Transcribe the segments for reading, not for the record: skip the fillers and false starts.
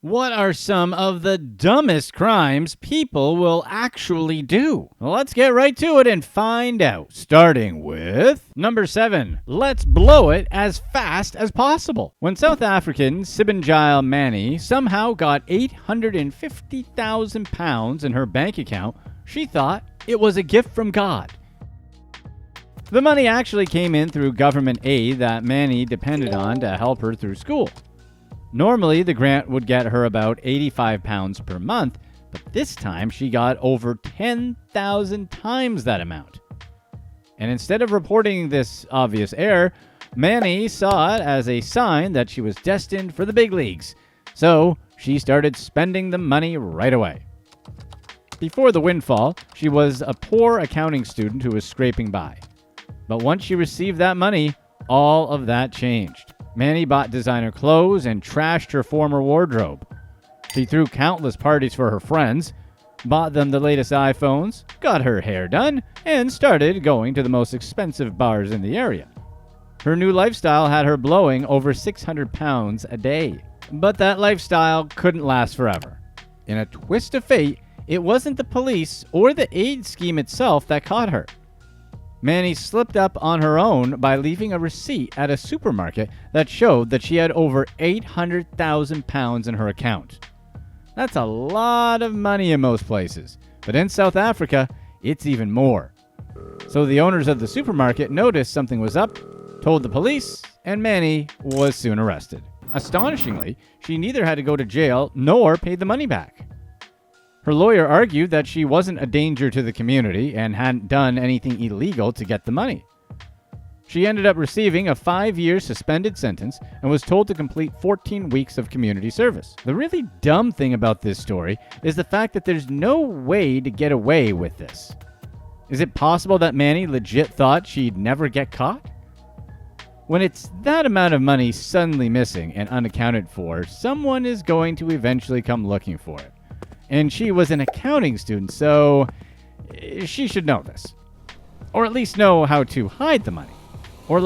What are some of the dumbest crimes people will actually do? Well, let's get right to it and find out. Starting with number 7. Let's blow it as fast as possible. When South African Sibongile Mani somehow got £850,000 in her bank account, she thought it was a gift from God. The money actually came in through government aid that Mani depended on to help her through school. Normally, the grant would get her about £85 per month, but this time she got over 10,000 times that amount. And instead of reporting this obvious error, Mani saw it as a sign that she was destined for the big leagues, so she started spending the money right away. Before the windfall, she was a poor accounting student who was scraping by. But once she received that money, all of that changed. Mani bought designer clothes and trashed her former wardrobe. She threw countless parties for her friends, bought them the latest iPhones, got her hair done, and started going to the most expensive bars in the area. Her new lifestyle had her blowing over £600 a day. But that lifestyle couldn't last forever. In a twist of fate, it wasn't the police or the aid scheme itself that caught her. Mani slipped up on her own by leaving a receipt at a supermarket that showed that she had over £800,000 in her account. That's a lot of money in most places, but in South Africa, it's even more. So the owners of the supermarket noticed something was up, told the police, and Mani was soon arrested. Astonishingly, she neither had to go to jail nor paid the money back. Her lawyer argued that she wasn't a danger to the community and hadn't done anything illegal to get the money. She ended up receiving a 5-year suspended sentence and was told to complete 14 weeks of community service. The really dumb thing about this story is the fact that there's no way to get away with this. Is it possible that Mani legit thought she'd never get caught? When it's that amount of money suddenly missing and unaccounted for, someone is going to eventually come looking for it. And she was an accounting student, so she should know this. Or at least know how to hide the money. Or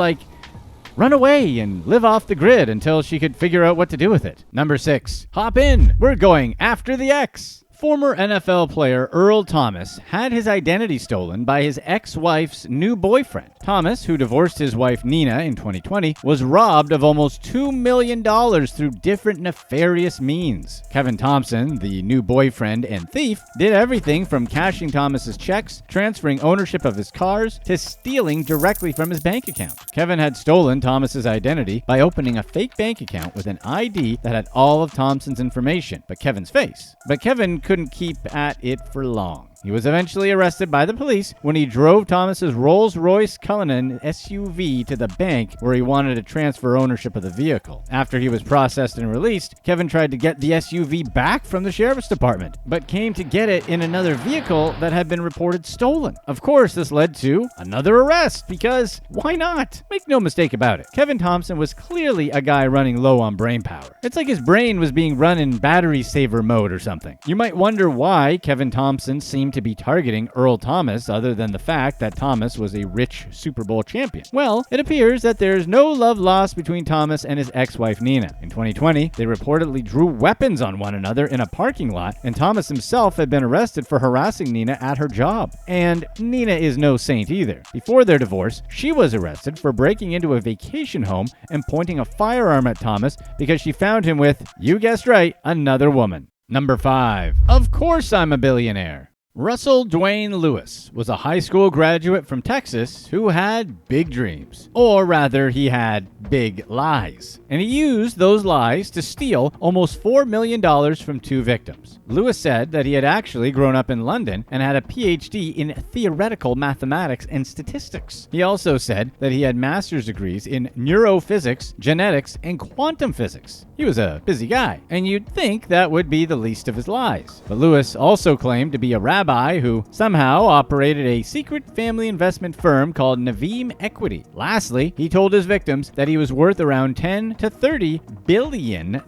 run away and live off the grid until she could figure out what to do with it. Number 6. Hop in. We're going after the X. Former NFL player Earl Thomas had his identity stolen by his ex-wife's new boyfriend. Thomas, who divorced his wife Nina in 2020, was robbed of almost $2 million through different nefarious means. Kevin Thompson, the new boyfriend and thief, did everything from cashing Thomas's checks, transferring ownership of his cars, to stealing directly from his bank account. Kevin had stolen Thomas's identity by opening a fake bank account with an ID that had all of Thompson's information, but Kevin's face. But Kevin couldn't keep at it for long. He was eventually arrested by the police when he drove Thomas's Rolls-Royce Cullinan SUV to the bank where he wanted to transfer ownership of the vehicle. After he was processed and released, Kevin tried to get the SUV back from the sheriff's department, but came to get it in another vehicle that had been reported stolen. Of course, this led to another arrest, because why not? Make no mistake about it. Kevin Thompson was clearly a guy running low on brain power. It's like his brain was being run in battery saver mode or something. You might wonder why Kevin Thompson seemed to be targeting Earl Thomas other than the fact that Thomas was a rich Super Bowl champion. Well, it appears that there's no love lost between Thomas and his ex-wife Nina. In 2020, they reportedly drew weapons on one another in a parking lot, and Thomas himself had been arrested for harassing Nina at her job. And Nina is no saint either. Before their divorce, she was arrested for breaking into a vacation home and pointing a firearm at Thomas because she found him with, you guessed right, another woman. Number 5. Of course I'm a billionaire. Russell Dwayne Lewis was a high school graduate from Texas who had big dreams. Or rather, he had big lies. And he used those lies to steal almost $4 million from 2 victims. Lewis said that he had actually grown up in London and had a PhD in theoretical mathematics and statistics. He also said that he had master's degrees in neurophysics, genetics, and quantum physics. He was a busy guy, and you'd think that would be the least of his lies. But Lewis also claimed to be a rabbi alibi who somehow operated a secret family investment firm called Naveem Equity. Lastly, he told his victims that he was worth around $10 to $30 billion.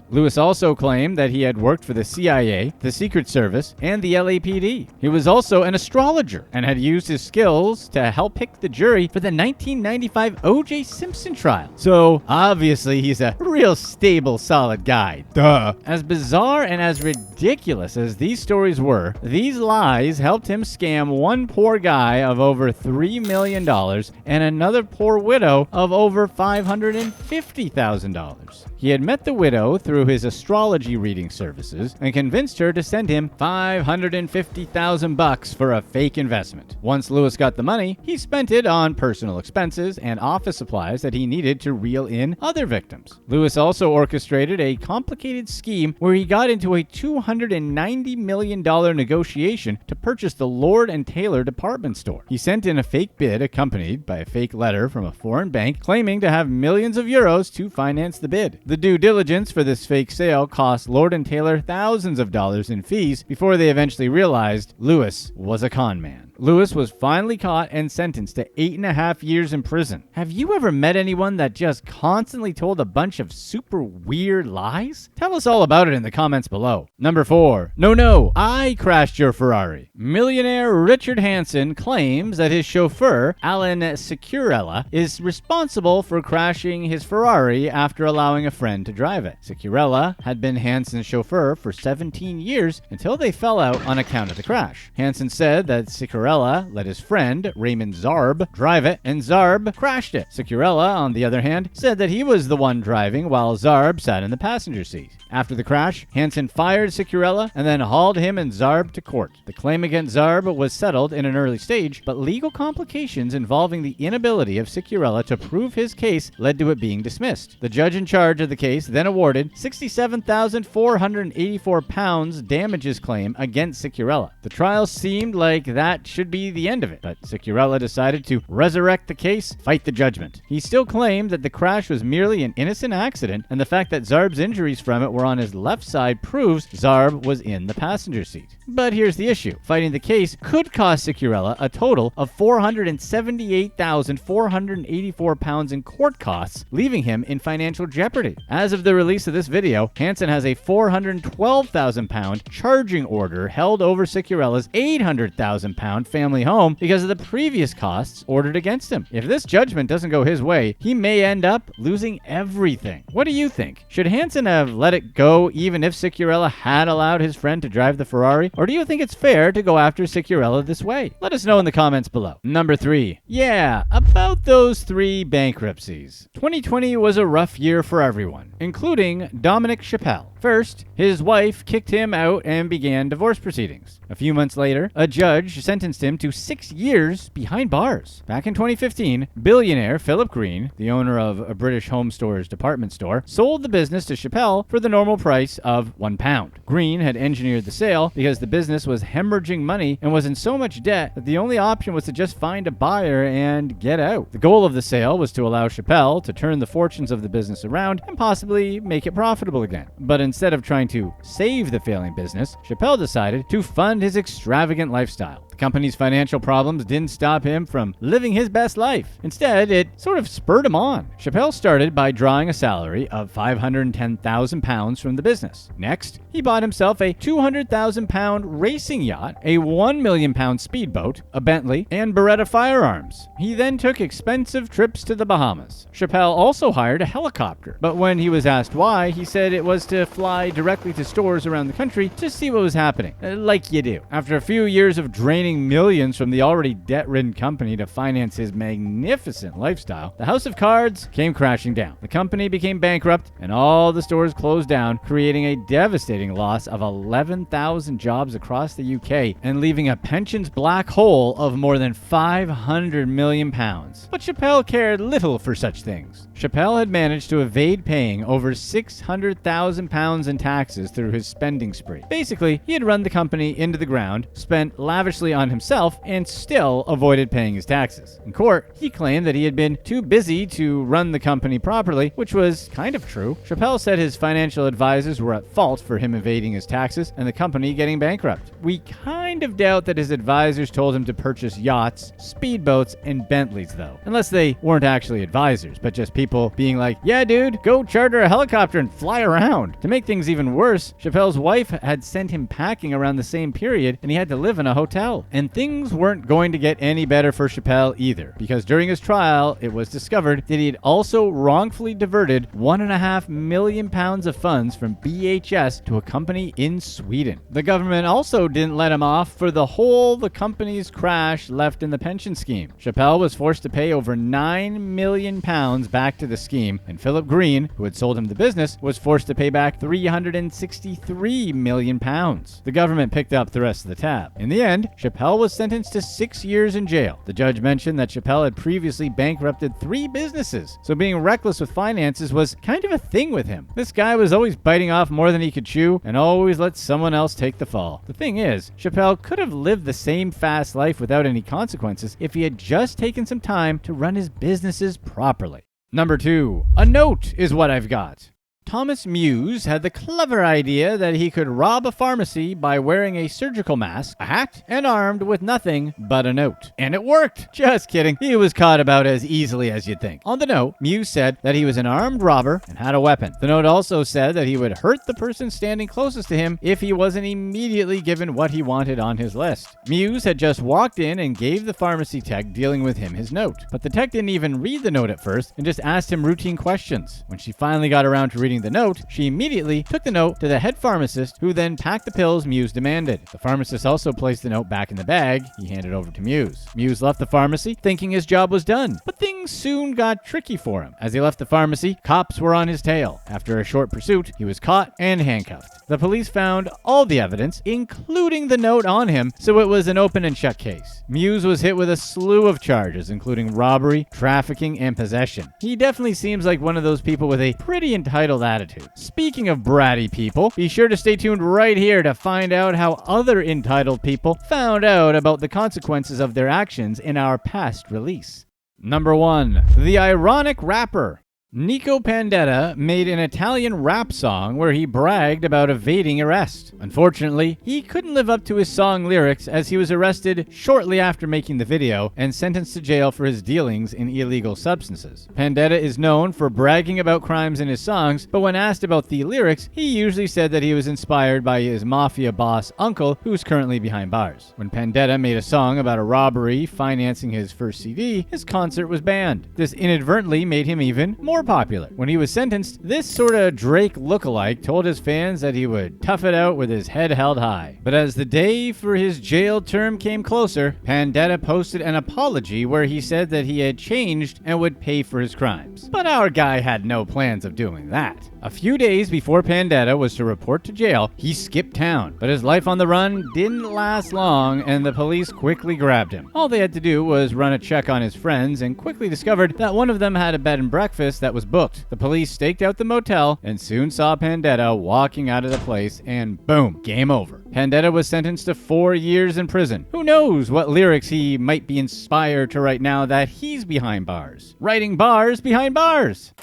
Lewis also claimed that he had worked for the CIA, the Secret Service, and the LAPD. He was also an astrologer and had used his skills to help pick the jury for the 1995 O.J. Simpson trial. So, obviously, he's a real stable, solid guy. Duh. As bizarre and as ridiculous as these stories were, these lies helped him scam one poor guy of over $3 million and another poor widow of over $550,000. He had met the widow through his astrology reading services and convinced her to send him $550,000 for a fake investment. Once Lewis got the money, he spent it on personal expenses and office supplies that he needed to reel in other victims. Lewis also orchestrated a complicated scheme where he got into a $290 million negotiation to purchase the Lord & Taylor department store. He sent in a fake bid accompanied by a fake letter from a foreign bank claiming to have millions of euros to finance the bid. The due diligence for this fake sale cost Lord & Taylor thousands of dollars in fees before they eventually realized Lewis was a con man. Lewis was finally caught and sentenced to 8.5 years in prison. Have you ever met anyone that just constantly told a bunch of super weird lies? Tell us all about it in the comments below. Number 4. No, I crashed your Ferrari. Millionaire Richard Hansen claims that his chauffeur, Alan Sicurella, is responsible for crashing his Ferrari after allowing a friend to drive it. Sicurella had been Hansen's chauffeur for 17 years until they fell out on account of the crash. Hansen said that Sicurella let his friend, Raymond Zarb, drive it, and Zarb crashed it. Sicurella, on the other hand, said that he was the one driving while Zarb sat in the passenger seat. After the crash, Hansen fired Sicurella and then hauled him and Zarb to court. The claim against Zarb was settled in an early stage, but legal complications involving the inability of Sicurella to prove his case led to it being dismissed. The judge in charge of the case then awarded £67,484 damages claim against Sicurella. The trial seemed like that should be the end of it, but Sicurella decided to resurrect the case, fight the judgment. He still claimed that the crash was merely an innocent accident, and the fact that Zarb's injuries from it were on his left side proves Zarb was in the passenger seat. But here's the issue. Fighting the case could cost Sicurella a total of £478,484 in court costs, leaving him in financial jeopardy. As of the release of this video, Hansen has a £412,000 charging order held over Sicurella's £800,000 family home because of the previous costs ordered against him. If this judgment doesn't go his way, he may end up losing everything. What do you think? Should Hansen have let it go even if Sicurella had allowed his friend to drive the Ferrari? Or do you think it's fair to go after Sicurella this way? Let us know in the comments below. Number 3. Yeah, about those 3 bankruptcies. 2020 was a rough year for everyone, including Dominic Chappelle. First, his wife kicked him out and began divorce proceedings. A few months later, a judge sentenced him to 6 years behind bars. Back in 2015, billionaire Philip Green, the owner of a British home store's department store, sold the business to Chappelle for the normal price of £1. Green had engineered the sale because the business was hemorrhaging money and was in so much debt that the only option was to just find a buyer and get out. The goal of the sale was to allow Chappelle to turn the fortunes of the business around and possibly make it profitable again. But instead of trying to save the failing business, Chappelle decided to fund his extravagant lifestyle. The company's financial problems didn't stop him from living his best life. Instead, it sort of spurred him on. Chappelle started by drawing a salary of £510,000 from the business. Next, he bought himself a £200,000 racing yacht, a £1 million speedboat, a Bentley, and Beretta firearms. He then took expensive trips to the Bahamas. Chappelle also hired a helicopter, but when he was asked why, he said it was to fly directly to stores around the country to see what was happening, like you do. After a few years of draining millions from the already debt-ridden company to finance his magnificent lifestyle, the house of cards came crashing down. The company became bankrupt, and all the stores closed down, creating a devastating loss of 11,000 jobs across the UK and leaving a pensions black hole of more than £500 million. But Chappelle cared little for such things. Chappelle had managed to evade paying over £600,000 in taxes through his spending spree. Basically, he had run the company into the ground, spent lavishly on himself, and still avoided paying his taxes. In court, he claimed that he had been too busy to run the company properly, which was kind of true. Chappelle said his financial advisors were at fault for him evading his taxes and the company getting bankrupt. We kind kind of doubt that his advisors told him to purchase yachts, speedboats, and Bentleys though. Unless they weren't actually advisors, but just people being like, yeah dude, go charter a helicopter and fly around. To make things even worse, Chappelle's wife had sent him packing around the same period and he had to live in a hotel. And things weren't going to get any better for Chappelle either, because during his trial, it was discovered that he had also wrongfully diverted £1.5 million of funds from BHS to a company in Sweden. The government also didn't let him off for the company's crash left in the pension scheme. Chappelle was forced to pay over £9 million back to the scheme, and Philip Green, who had sold him the business, was forced to pay back £363 million. The government picked up the rest of the tab. In the end, Chappelle was sentenced to 6 years in jail. The judge mentioned that Chappelle had previously bankrupted 3 businesses, so being reckless with finances was kind of a thing with him. This guy was always biting off more than he could chew and always let someone else take the fall. The thing is, Chappelle could have lived the same fast life without any consequences if he had just taken some time to run his businesses properly. Number 2. A note is what I've got. Thomas Muse had the clever idea that he could rob a pharmacy by wearing a surgical mask, a hat, and armed with nothing but a note. And it worked! Just kidding. He was caught about as easily as you'd think. On the note, Muse said that he was an armed robber and had a weapon. The note also said that he would hurt the person standing closest to him if he wasn't immediately given what he wanted on his list. Muse had just walked in and gave the pharmacy tech dealing with him his note. But the tech didn't even read the note at first and just asked him routine questions. When she finally got around to reading the note, she immediately took the note to the head pharmacist, who then packed the pills Muse demanded. The pharmacist also placed the note back in the bag he handed over to Muse. Muse left the pharmacy thinking his job was done, but things soon got tricky for him. As he left the pharmacy, cops were on his tail. After a short pursuit, he was caught and handcuffed. The police found all the evidence, including the note on him, so it was an open and shut case. Muse was hit with a slew of charges, including robbery, trafficking, and possession. He definitely seems like one of those people with a pretty entitled attitude. Speaking of bratty people, be sure to stay tuned right here to find out how other entitled people found out about the consequences of their actions in our past release. Number 1. The Ironic Rapper. Nico Pandetta made an Italian rap song where he bragged about evading arrest. Unfortunately, he couldn't live up to his song lyrics as he was arrested shortly after making the video and sentenced to jail for his dealings in illegal substances. Pandetta is known for bragging about crimes in his songs, but when asked about the lyrics, he usually said that he was inspired by his mafia boss uncle, who's currently behind bars. When Pandetta made a song about a robbery financing his first CD, his concert was banned. This inadvertently made him even more popular. When he was sentenced, this sort of Drake lookalike told his fans that he would tough it out with his head held high. But as the day for his jail term came closer, Pandetta posted an apology where he said that he had changed and would pay for his crimes. But our guy had no plans of doing that. A few days before Pandetta was to report to jail, he skipped town. But his life on the run didn't last long, and the police quickly grabbed him. All they had to do was run a check on his friends and quickly discovered that one of them had a bed and breakfast that was booked. The police staked out the motel and soon saw Pandetta walking out of the place, and boom, game over. Pandetta was sentenced to 4 years in prison. Who knows what lyrics he might be inspired to write now that he's behind bars. Writing bars behind bars.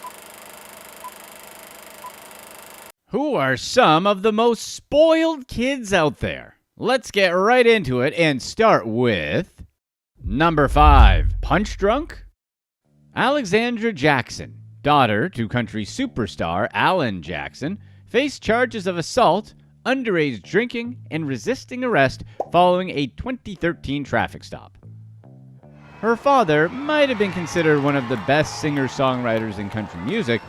Who are some of the most spoiled kids out there? Let's get right into it and start with number 5. Punch drunk? Alexandra Jackson, daughter to country superstar Alan Jackson, faced charges of assault, underage drinking, and resisting arrest following a 2013 traffic stop. Her father might have been considered one of the best singer-songwriters in country music,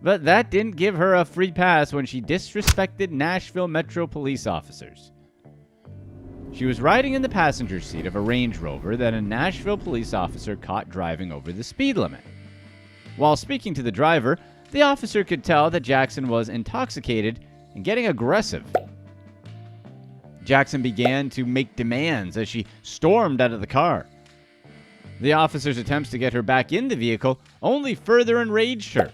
but that didn't give her a free pass when she disrespected Nashville Metro police officers. She was riding in the passenger seat of a Range Rover that a Nashville police officer caught driving over the speed limit. While speaking to the driver, the officer could tell that Jackson was intoxicated and getting aggressive. Jackson began to make demands as she stormed out of the car. The officer's attempts to get her back in the vehicle only further enraged her.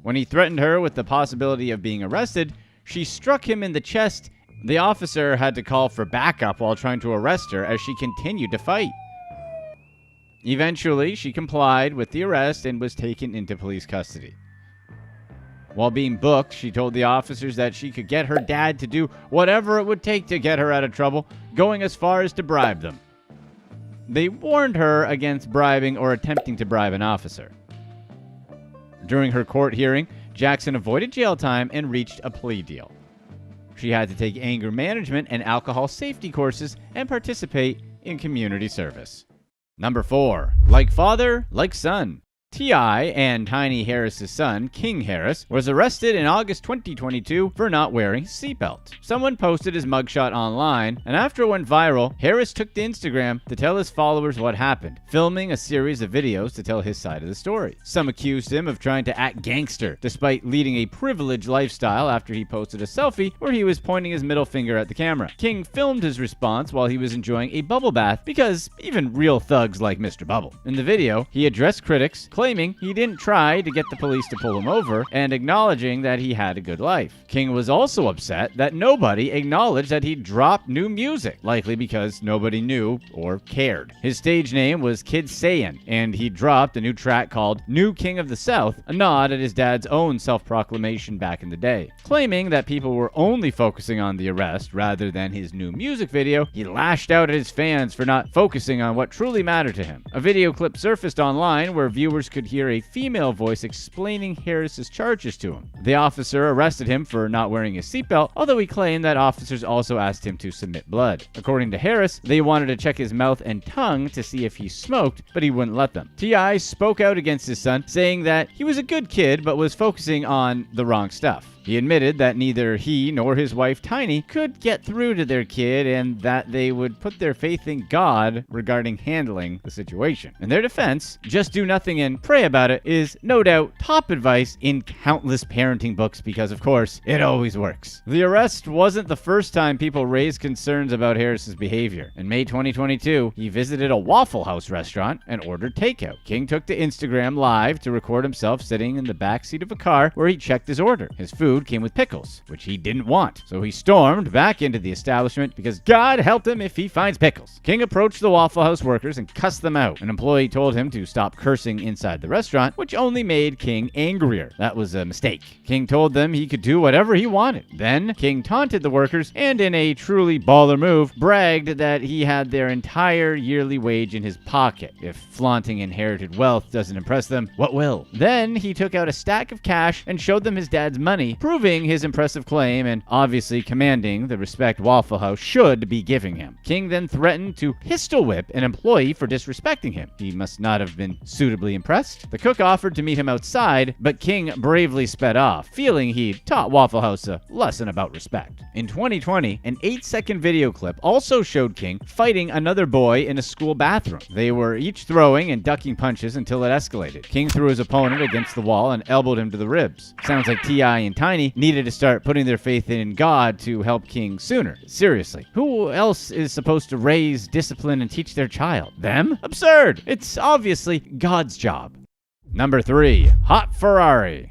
When he threatened her with the possibility of being arrested, she struck him in the chest. The officer had to call for backup while trying to arrest her as she continued to fight. Eventually, she complied with the arrest and was taken into police custody. While being booked, she told the officers that she could get her dad to do whatever it would take to get her out of trouble, going as far as to bribe them. They warned her against bribing or attempting to bribe an officer. During her court hearing, Jackson avoided jail time and reached a plea deal. She had to take anger management and alcohol safety courses and participate in community service. Number 4. Like father, like son. T.I. and Tiny Harris's son, King Harris, was arrested in August 2022 for not wearing his seatbelt. Someone posted his mugshot online, and after it went viral, Harris took to Instagram to tell his followers what happened, filming a series of videos to tell his side of the story. Some accused him of trying to act gangster, despite leading a privileged lifestyle after he posted a selfie where he was pointing his middle finger at the camera. King filmed his response while he was enjoying a bubble bath because even real thugs like Mr. Bubble. In the video, he addressed critics, claiming he didn't try to get the police to pull him over and acknowledging that he had a good life. King was also upset that nobody acknowledged that he dropped new music, likely because nobody knew or cared. His stage name was Kid Saiyan, and he dropped a new track called New King of the South, a nod at his dad's own self-proclamation back in the day. Claiming that people were only focusing on the arrest rather than his new music video, he lashed out at his fans for not focusing on what truly mattered to him. A video clip surfaced online where viewers could hear a female voice explaining Harris's charges to him. The officer arrested him for not wearing his seatbelt, although he claimed that officers also asked him to submit blood. According to Harris, they wanted to check his mouth and tongue to see if he smoked, but he wouldn't let them. T.I. spoke out against his son, saying that he was a good kid but was focusing on the wrong stuff. He admitted that neither he nor his wife Tiny could get through to their kid and that they would put their faith in God regarding handling the situation. In their defense, just do nothing and pray about it is no doubt top advice in countless parenting books because, of course, it always works. The arrest wasn't the first time people raised concerns about Harris's behavior. In May 2022, he visited a Waffle House restaurant and ordered takeout. King took to Instagram Live to record himself sitting in the backseat of a car where he checked his order. His food came with pickles, which he didn't want. So he stormed back into the establishment because God help him if he finds pickles. King approached the Waffle House workers and cussed them out. An employee told him to stop cursing inside the restaurant, which only made King angrier. That was a mistake. King told them he could do whatever he wanted. Then King taunted the workers and, in a truly baller move, bragged that he had their entire yearly wage in his pocket. If flaunting inherited wealth doesn't impress them, what will? Then he took out a stack of cash and showed them his dad's money, proving his impressive claim and obviously commanding the respect Waffle House should be giving him. King then threatened to pistol whip an employee for disrespecting him. He must not have been suitably impressed. The cook offered to meet him outside, but King bravely sped off, feeling he'd taught Waffle House a lesson about respect. In 2020, an 8-second video clip also showed King fighting another boy in a school bathroom. They were each throwing and ducking punches until it escalated. King threw his opponent against the wall and elbowed him to the ribs. Sounds like T.I. and Tiny needed to start putting their faith in God to help King sooner. Seriously, who else is supposed to raise, discipline, and teach their child? Them? Absurd! It's obviously God's job. Number 3. Hot Ferrari.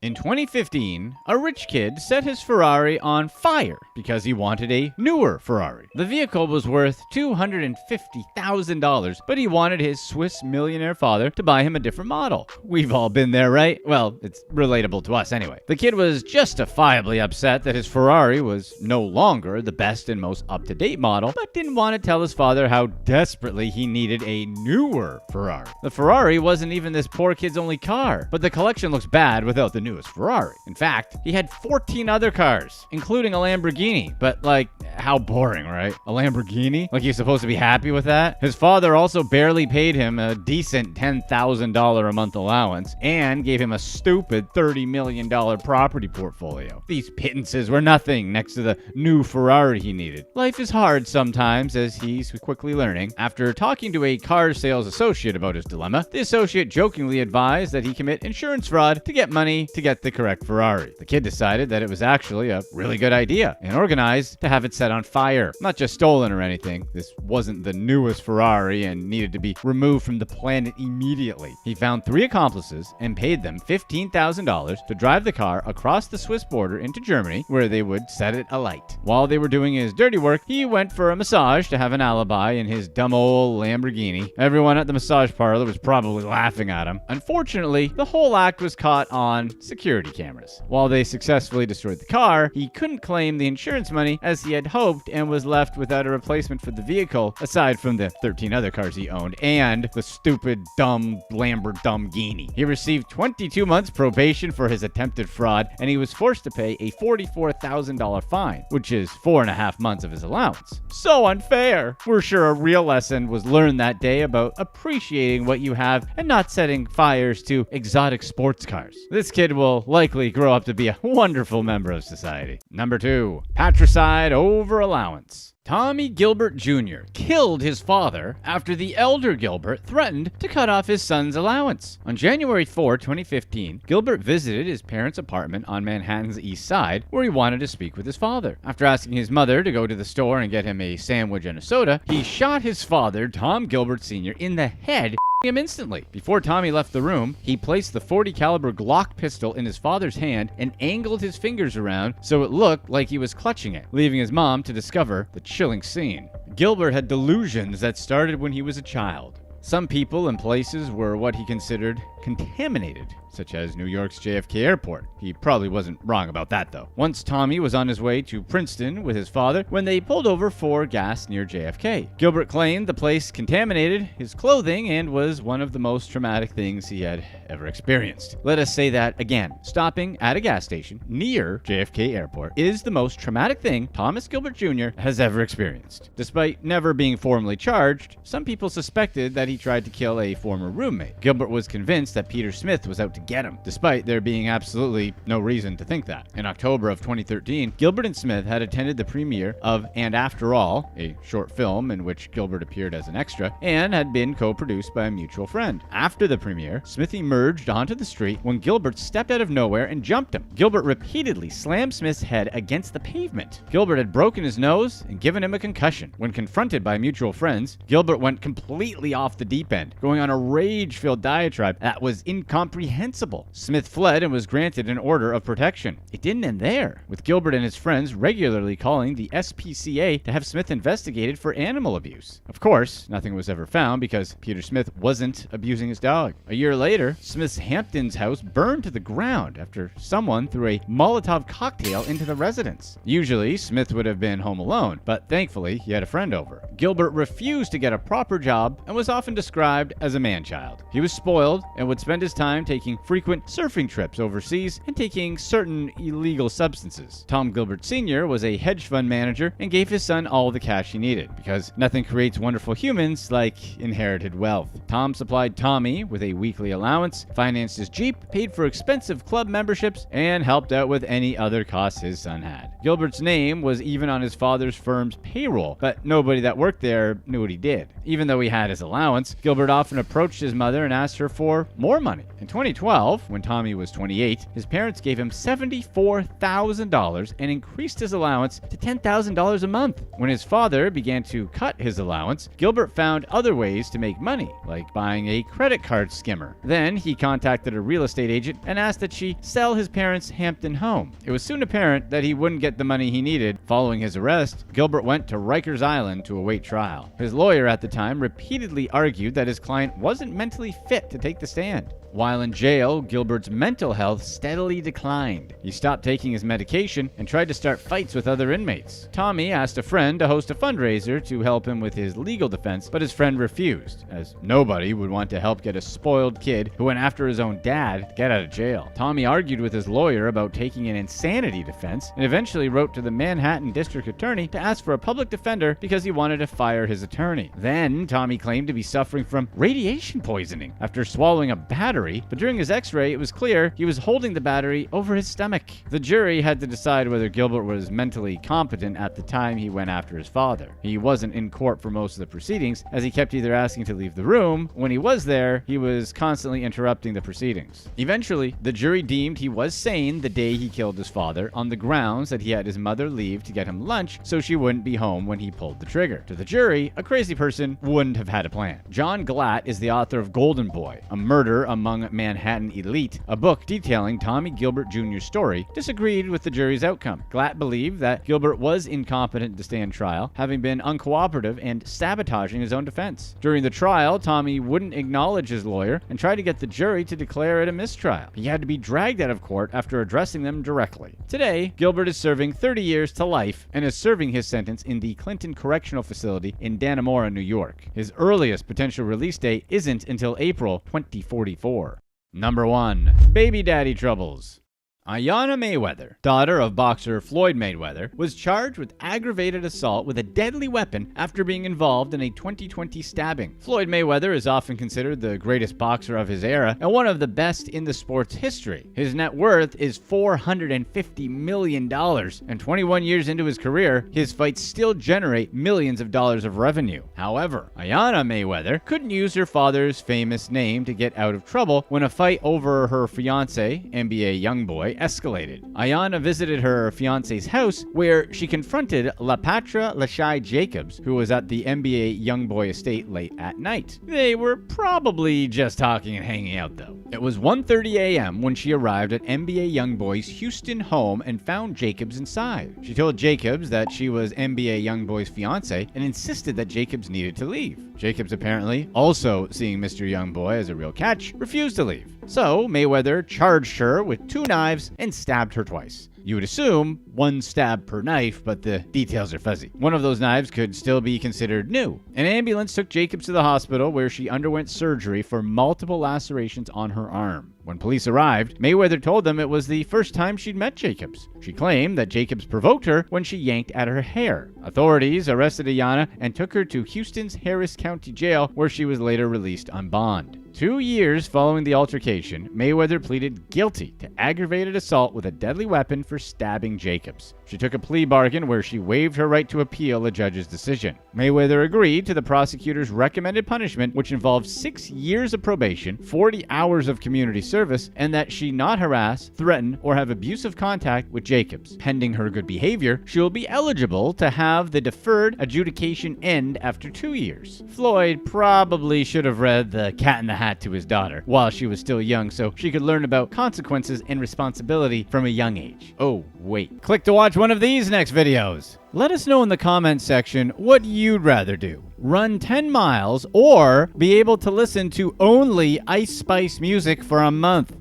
In 2015, a rich kid set his Ferrari on fire because he wanted a newer Ferrari. The vehicle was worth $250,000, but he wanted his Swiss millionaire father to buy him a different model. We've all been there, right? Well, it's relatable to us anyway. The kid was justifiably upset that his Ferrari was no longer the best and most up-to-date model, but didn't want to tell his father how desperately he needed a newer Ferrari. The Ferrari wasn't even this poor kid's only car, but the collection looks bad without the newest Ferrari. In fact, he had 14 other cars, including a Lamborghini. But like, how boring, right? A Lamborghini? Like he's supposed to be happy with that? His father also barely paid him a decent $10,000 a month allowance and gave him a stupid $30 million property portfolio. These pittances were nothing next to the new Ferrari he needed. Life is hard sometimes, as he's quickly learning. After talking to a car sales associate about his dilemma, the associate jokingly advised that he commit insurance fraud to get money to get the correct Ferrari. The kid decided that it was actually a really good idea and organized to have it set set on fire. Not just stolen or anything. This wasn't the newest Ferrari and needed to be removed from the planet immediately. He found 3 accomplices and paid them $15,000 to drive the car across the Swiss border into Germany, where they would set it alight. While they were doing his dirty work, he went for a massage to have an alibi in his dumb old Lamborghini. Everyone at the massage parlor was probably laughing at him. Unfortunately, the whole act was caught on security cameras. While they successfully destroyed the car, he couldn't claim the insurance money as he had hoped and was left without a replacement for the vehicle, aside from the 13 other cars he owned and the stupid, dumb Lamborghini. He received 22 months probation for his attempted fraud, and he was forced to pay a $44,000 fine, which is 4.5 months of his allowance. So unfair! We're sure a real lesson was learned that day about appreciating what you have and not setting fires to exotic sports cars. This kid will likely grow up to be a wonderful member of society. Number 2, patricide over allowance. Tommy Gilbert Jr. killed his father after the elder Gilbert threatened to cut off his son's allowance. On January 4, 2015, Gilbert visited his parents' apartment on Manhattan's East Side, where he wanted to speak with his father. After asking his mother to go to the store and get him a sandwich and a soda, he shot his father, Tom Gilbert Sr., in the head, him instantly. Before Tommy left the room, he placed the .40 caliber Glock pistol in his father's hand and angled his fingers around so it looked like he was clutching it, leaving his mom to discover the chilling scene. Gilbert had delusions that started when he was a child. Some people and places were what he considered contaminated, such as New York's JFK Airport. He probably wasn't wrong about that, though. Once Tommy was on his way to Princeton with his father when they pulled over for gas near JFK. Gilbert claimed the place contaminated his clothing and was one of the most traumatic things he had ever experienced. Let us say that again. Stopping at a gas station near JFK Airport is the most traumatic thing Thomas Gilbert Jr. has ever experienced. Despite never being formally charged, some people suspected that he tried to kill a former roommate. Gilbert was convinced that Peter Smith was out to get him, despite there being absolutely no reason to think that. In October of 2013, Gilbert and Smith had attended the premiere of And After All, a short film in which Gilbert appeared as an extra, and had been co-produced by a mutual friend. After the premiere, Smith emerged onto the street when Gilbert stepped out of nowhere and jumped him. Gilbert repeatedly slammed Smith's head against the pavement. Gilbert had broken his nose and given him a concussion. When confronted by mutual friends, Gilbert went completely off the deep end, going on a rage-filled diatribe that was incomprehensible. Smith fled and was granted an order of protection. It didn't end there, with Gilbert and his friends regularly calling the SPCA to have Smith investigated for animal abuse. Of course, nothing was ever found because Peter Smith wasn't abusing his dog. A year later, Smith's Hamptons house burned to the ground after someone threw a Molotov cocktail into the residence. Usually, Smith would have been home alone, but thankfully, he had a friend over. Gilbert refused to get a proper job and was often described as a man-child. He was spoiled and would spend his time taking frequent surfing trips overseas and taking certain illegal substances. Tom Gilbert Sr. was a hedge fund manager and gave his son all the cash he needed, because nothing creates wonderful humans like inherited wealth. Tom supplied Tommy with a weekly allowance, financed his Jeep, paid for expensive club memberships, and helped out with any other costs his son had. Gilbert's name was even on his father's firm's payroll, but nobody that worked there knew what he did. Even though he had his allowance, Gilbert often approached his mother and asked her for more money. In 2012, when Tommy was 28, his parents gave him $74,000 and increased his allowance to $10,000 a month. When his father began to cut his allowance, Gilbert found other ways to make money, like buying a credit card skimmer. Then he contacted a real estate agent and asked that she sell his parents' Hampton home. It was soon apparent that he wouldn't get the money he needed. Following his arrest, Gilbert went to Rikers Island to await trial. His lawyer at the time repeatedly argued that his client wasn't mentally fit to take the stand. While in jail, Gilbert's mental health steadily declined. He stopped taking his medication and tried to start fights with other inmates. Tommy asked a friend to host a fundraiser to help him with his legal defense, but his friend refused, as nobody would want to help get a spoiled kid who went after his own dad to get out of jail. Tommy argued with his lawyer about taking an insanity defense and eventually wrote to the Manhattan District Attorney to ask for a public defender because he wanted to fire his attorney. Then, Tommy claimed to be suffering from radiation poisoning after swallowing a battery battery, but during his x-ray it was clear he was holding the battery over his stomach. The jury had to decide whether Gilbert was mentally competent at the time he went after his father. He wasn't in court for most of the proceedings, as he kept either asking to leave the room. When he was there, he was constantly interrupting the proceedings. Eventually, the jury deemed he was sane the day he killed his father, on the grounds that he had his mother leave to get him lunch so she wouldn't be home when he pulled the trigger. To the jury, a crazy person wouldn't have had a plan. John Glatt is the author of Golden Boy, A Murder Among Manhattan Elite, a book detailing Tommy Gilbert Jr.'s story, disagreed with the jury's outcome. Glatt believed that Gilbert was incompetent to stand trial, having been uncooperative and sabotaging his own defense. During the trial, Tommy wouldn't acknowledge his lawyer and tried to get the jury to declare it a mistrial. He had to be dragged out of court after addressing them directly. Today, Gilbert is serving 30 years to life and is serving his sentence in the Clinton Correctional Facility in Dannemora, New York. His earliest potential release date isn't until April 2044. Number 1. Baby daddy troubles. Ayanna Mayweather, daughter of boxer Floyd Mayweather, was charged with aggravated assault with a deadly weapon after being involved in a 2020 stabbing. Floyd Mayweather is often considered the greatest boxer of his era and one of the best in the sport's history. His net worth is $450 million, and 21 years into his career, his fights still generate millions of dollars of revenue. However, Ayanna Mayweather couldn't use her father's famous name to get out of trouble when a fight over her fiancé, NBA YoungBoy, escalated. Ayanna visited her fiance's house where she confronted LaPatra Lashai Jacobs, who was at the NBA YoungBoy estate late at night. They were probably just talking and hanging out though. It was 1:30 a.m. when she arrived at NBA YoungBoy's Houston home and found Jacobs inside. She told Jacobs that she was NBA YoungBoy's fiance and insisted that Jacobs needed to leave. Jacobs, apparently also seeing Mr. YoungBoy as a real catch, refused to leave. So Mayweather charged her with 2 knives and stabbed her twice. You would assume 1 stab per knife, but the details are fuzzy. One of those knives could still be considered new. An ambulance took Jacobs to the hospital where she underwent surgery for multiple lacerations on her arm. When police arrived, Mayweather told them it was the first time she'd met Jacobs. She claimed that Jacobs provoked her when she yanked at her hair. Authorities arrested Ayanna and took her to Houston's Harris County Jail, where she was later released on bond. 2 years following the altercation, Mayweather pleaded guilty to aggravated assault with a deadly weapon for stabbing Jacobs. She took a plea bargain where she waived her right to appeal a judge's decision. Mayweather agreed to the prosecutor's recommended punishment, which involved 6 years of probation, 40 hours of community service, and that she not harass, threaten, or have abusive contact with Jacobs. Pending her good behavior, she will be eligible to have the deferred adjudication end after 2 years. Floyd probably should have read The Cat in the Hat to his daughter while she was still young so she could learn about consequences and responsibility from a young age. Oh, wait. Click to watch one of these next videos. Let us know in the comments section what you'd rather do. Run 10 miles or be able to listen to only Ice Spice music for a month.